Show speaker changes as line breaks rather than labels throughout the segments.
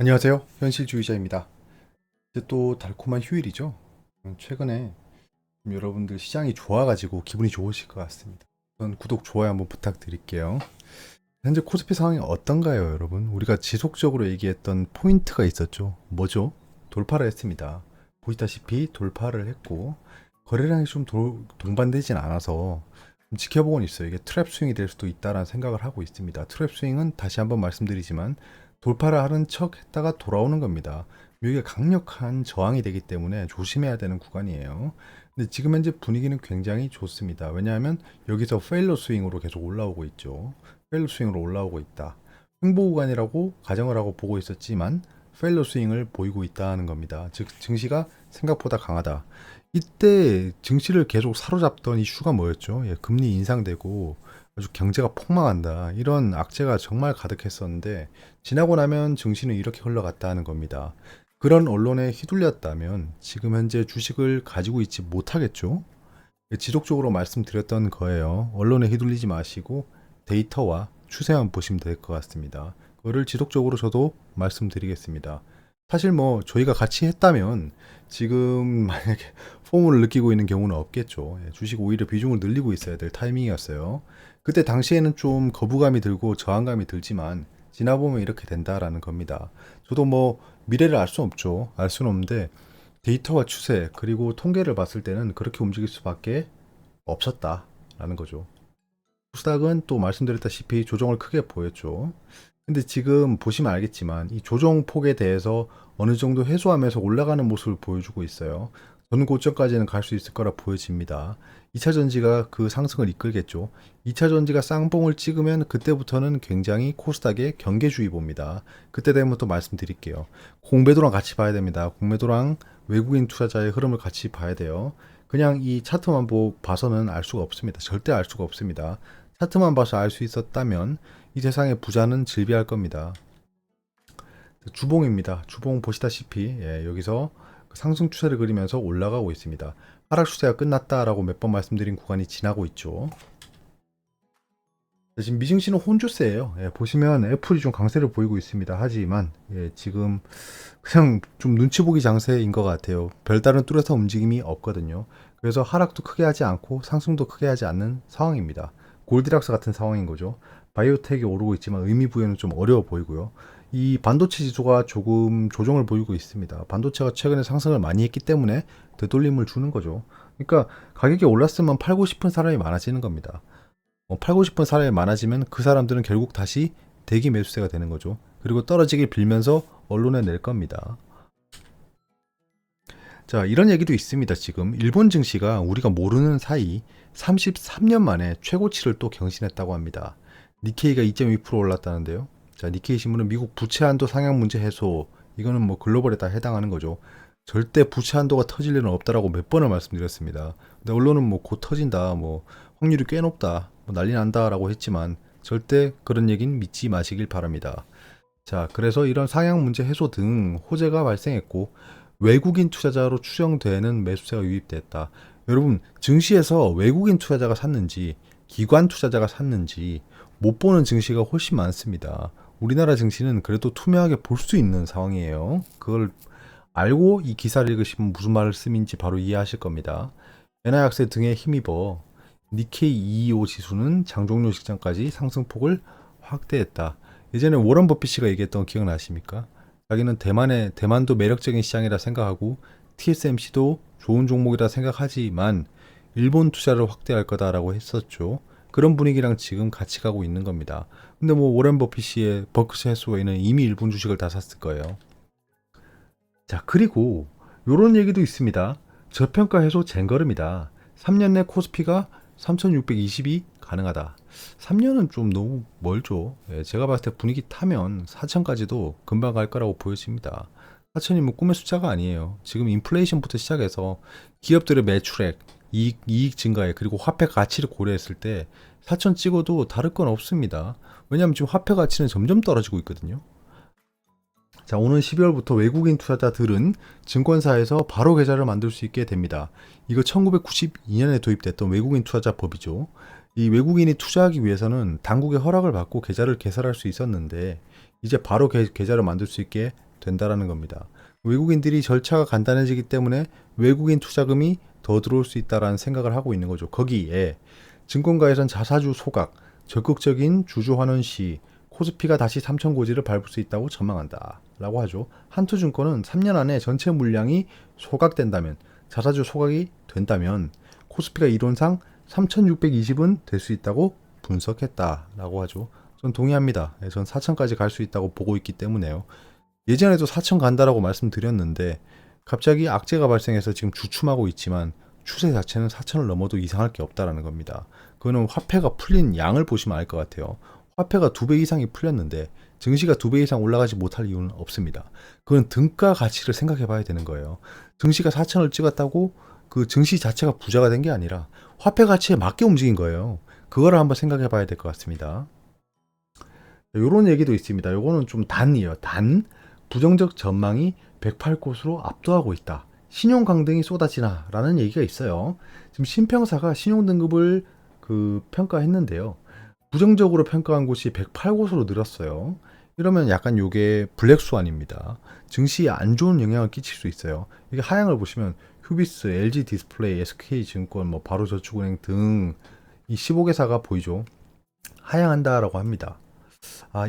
안녕하세요. 현실주의자입니다. 이제 또 달콤한 휴일이죠. 최근에 좀 여러분들 시장이 좋아가지고 기분이 좋으실 것 같습니다. 우선 구독, 좋아요 한번 부탁드릴게요. 현재 코스피 상황이 어떤가요, 여러분? 우리가 지속적으로 얘기했던 포인트가 있었죠. 뭐죠? 돌파를 했습니다. 보시다시피 돌파를 했고 거래량이 좀 동반되진 않아서 좀 지켜보곤 있어요. 이게 트랩 스윙이 될 수도 있다라는 생각을 하고 있습니다. 트랩 스윙은 다시 한번 말씀드리지만 돌파를 하는 척 했다가 돌아오는 겁니다. 이게 강력한 저항이 되기 때문에 조심해야 되는 구간이에요. 근데 지금 현재 분위기는 굉장히 좋습니다. 왜냐하면 여기서 페일러 스윙으로 계속 올라오고 있죠. 페일러 스윙으로 올라오고 있다. 횡보 구간이라고 가정을 하고 보고 있었지만 페일러 스윙을 보이고 있다는 겁니다. 즉 증시가 생각보다 강하다. 이때 증시를 계속 사로잡던 이슈가 뭐였죠? 예, 금리 인상되고 아주 경제가 폭망한다. 이런 악재가 정말 가득했었는데 지나고 나면 증시는 이렇게 흘러갔다는 겁니다. 그런 언론에 휘둘렸다면 지금 현재 주식을 가지고 있지 못하겠죠? 지속적으로 말씀드렸던 거예요. 언론에 휘둘리지 마시고 데이터와 추세만 보시면 될 것 같습니다. 그거를 지속적으로 저도 말씀드리겠습니다. 사실 뭐 저희가 같이 했다면 지금 만약에 폼을 느끼고 있는 경우는 없겠죠. 주식 오히려 비중을 늘리고 있어야 될 타이밍이었어요. 그때 당시에는 좀 거부감이 들고 저항감이 들지만 지나보면 이렇게 된다라는 겁니다. 저도 뭐 미래를 알 수 없죠. 알 수는 없는데 데이터와 추세 그리고 통계를 봤을 때는 그렇게 움직일 수밖에 없었다라는 거죠. 코스닥은 또 말씀드렸다시피 조정을 크게 보였죠. 근데 지금 보시면 알겠지만 이 조정 폭에 대해서 어느 정도 해소하면서 올라가는 모습을 보여주고 있어요. 전 고점까지는 갈 수 있을 거라 보여집니다. 2차 전지가 그 상승을 이끌겠죠. 2차 전지가 쌍봉을 찍으면 그때부터는 굉장히 코스닥의 경계주의보입니다. 그때 되면 또 말씀드릴게요. 공매도랑 같이 봐야 됩니다. 공매도랑 외국인 투자자의 흐름을 같이 봐야 돼요. 그냥 이 차트만 봐서는 알 수가 없습니다. 절대 알 수가 없습니다. 차트만 봐서 알 수 있었다면 이 세상의 부자는 즐비할 겁니다. 주봉입니다. 주봉 보시다시피 여기서 상승 추세를 그리면서 올라가고 있습니다. 하락 추세가 끝났다라고 몇 번 말씀드린 구간이 지나고 있죠. 지금 미증시는 혼조세예요. 보시면 애플이 좀 강세를 보이고 있습니다. 하지만 지금 그냥 좀 눈치 보기 장세인 것 같아요. 별다른 뚜렷한 움직임이 없거든요. 그래서 하락도 크게 하지 않고 상승도 크게 하지 않는 상황입니다. 골디락스 같은 상황인 거죠. 바이오텍이 오르고 있지만 의미 부여는 좀 어려워 보이고요. 이 반도체 지수가 조금 조정을 보이고 있습니다. 반도체가 최근에 상승을 많이 했기 때문에 되돌림을 주는 거죠. 그러니까 가격이 올랐으면 팔고 싶은 사람이 많아지는 겁니다. 팔고 싶은 사람이 많아지면 그 사람들은 결국 다시 대기 매수세가 되는 거죠. 그리고 떨어지길 빌면서 언론에 낼 겁니다. 자, 이런 얘기도 있습니다. 지금 일본 증시가 우리가 모르는 사이 33년 만에 최고치를 또 경신했다고 합니다. 니케이가 2.2% 올랐다는데요. 자, 니케이 신문은 미국 부채 한도 상향 문제 해소, 이거는 뭐 글로벌에 다 해당하는 거죠. 절대 부채 한도가 터질 일은 없다라고 몇 번을 말씀드렸습니다. 근데 언론은 뭐 곧 터진다, 뭐 확률이 꽤 높다, 뭐 난리 난다라고 했지만 절대 그런 얘기는 믿지 마시길 바랍니다. 자, 그래서 이런 상향 문제 해소 등 호재가 발생했고 외국인 투자자로 추정되는 매수세가 유입됐다. 여러분, 증시에서 외국인 투자자가 샀는지 기관 투자자가 샀는지 못 보는 증시가 훨씬 많습니다. 우리나라 증시는 그래도 투명하게 볼 수 있는 상황이에요. 그걸 알고 이 기사를 읽으시면 무슨 말씀인지 바로 이해하실 겁니다. 엔화 약세 등에 힘입어 니케이 225 지수는 장 종료 직전까지 상승폭을 확대했다. 예전에 워런 버핏이가 얘기했던 거 기억나십니까? 자기는 대만도 매력적인 시장이라 생각하고 TSMC도 좋은 종목이라 생각하지만 일본 투자를 확대할 거다라고 했었죠. 그런 분위기랑 지금 같이 가고 있는 겁니다. 근데 뭐 워런 버핏의 버크셔 해스웨이는 이미 일본 주식을 다 샀을 거예요. 자, 그리고 요런 얘기도 있습니다. 저평가 해소 쟁걸음이다. 3년 내 코스피가 3620이 가능하다. 3년은 좀 너무 멀죠. 제가 봤을 때 분위기 타면 4천까지도 금방 갈 거라고 보여집니다. 4천이 뭐 꿈의 숫자가 아니에요. 지금 인플레이션부터 시작해서 기업들의 매출액, 이익 증가에 그리고 화폐 가치를 고려했을 때 4천 찍어도 다를 건 없습니다. 왜냐하면 지금 화폐 가치는 점점 떨어지고 있거든요. 자, 오는 12월부터 외국인 투자자들은 증권사에서 바로 계좌를 만들 수 있게 됩니다. 이거 1992년에 도입됐던 외국인 투자자 법이죠. 이 외국인이 투자하기 위해서는 당국의 허락을 받고 계좌를 개설할 수 있었는데 이제 바로 계좌를 만들 수 있게 된다라는 겁니다. 외국인들이 절차가 간단해지기 때문에 외국인 투자금이 더 들어올 수 있다라는 생각을 하고 있는 거죠. 거기에 증권가에선 자사주 소각, 적극적인 주주 환원 시 코스피가 다시 3천 고지를 밟을 수 있다고 전망한다 라고 하죠. 한투증권은 3년 안에 전체 물량이 소각된다면, 자사주 소각이 된다면 코스피가 이론상 3,620은 될 수 있다고 분석했다라고 하죠. 전 동의합니다. 전 4천까지 갈 수 있다고 보고 있기 때문에요. 예전에도 4천 간다라고 말씀드렸는데 갑자기 악재가 발생해서 지금 주춤하고 있지만 추세 자체는 4천을 넘어도 이상할 게 없다라는 겁니다. 그거는 화폐가 풀린 양을 보시면 알 것 같아요. 화폐가 2배 이상이 풀렸는데 증시가 2배 이상 올라가지 못할 이유는 없습니다. 그건 등가 가치를 생각해 봐야 되는 거예요. 증시가 4천을 찍었다고 그 증시 자체가 부자가 된 게 아니라 화폐 가치에 맞게 움직인 거예요. 그거를 한번 생각해 봐야 될 것 같습니다. 이런 얘기도 있습니다. 요거는 좀 단이에요. 단, 부정적 전망이 108곳으로 압도하고 있다. 신용 강등이 쏟아지나 라는 얘기가 있어요. 지금 신평사가 신용 등급을 평가했는데요. 부정적으로 평가한 곳이 108곳으로 늘었어요. 이러면 약간 요게 블랙스완입니다. 증시에 안 좋은 영향을 끼칠 수 있어요. 이게 하향을 보시면 휴비스, LG 디스플레이, SK증권, 바로저축은행 등 이 15개사가 보이죠. 하향한다라고 합니다.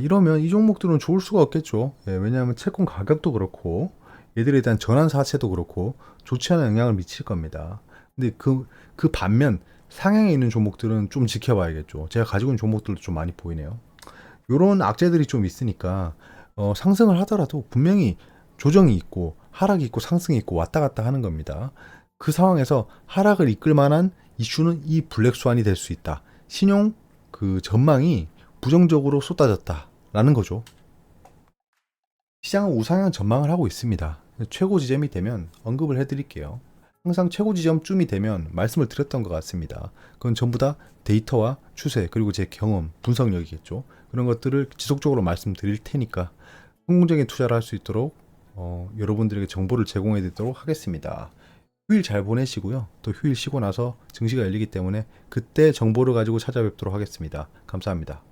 이러면 이 종목들은 좋을 수가 없겠죠. 왜냐하면 채권 가격도 그렇고 얘들에 대한 전환 사채도 그렇고 좋지 않은 영향을 미칠 겁니다. 근데 그 반면 상향에 있는 종목들은 좀 지켜봐야겠죠. 제가 가지고 있는 종목들도 좀 많이 보이네요. 요런 악재들이 좀 있으니까 상승을 하더라도 분명히 조정이 있고 하락이 있고 상승이 있고 왔다 갔다 하는 겁니다. 그 상황에서 하락을 이끌 만한 이슈는 이 블랙스완이 될 수 있다. 신용 전망이 부정적으로 쏟아졌다라는 거죠. 시장은 우상향 전망을 하고 있습니다. 최고 지점이 되면 언급을 해드릴게요. 항상 최고 지점쯤이 되면 말씀을 드렸던 것 같습니다. 그건 전부 다 데이터와 추세 그리고 제 경험, 분석력이겠죠. 그런 것들을 지속적으로 말씀드릴 테니까 성공적인 투자를 할 수 있도록 여러분들에게 정보를 제공해 드리도록 하겠습니다. 휴일 잘 보내시고요. 또 휴일 쉬고 나서 증시가 열리기 때문에 그때 정보를 가지고 찾아뵙도록 하겠습니다. 감사합니다.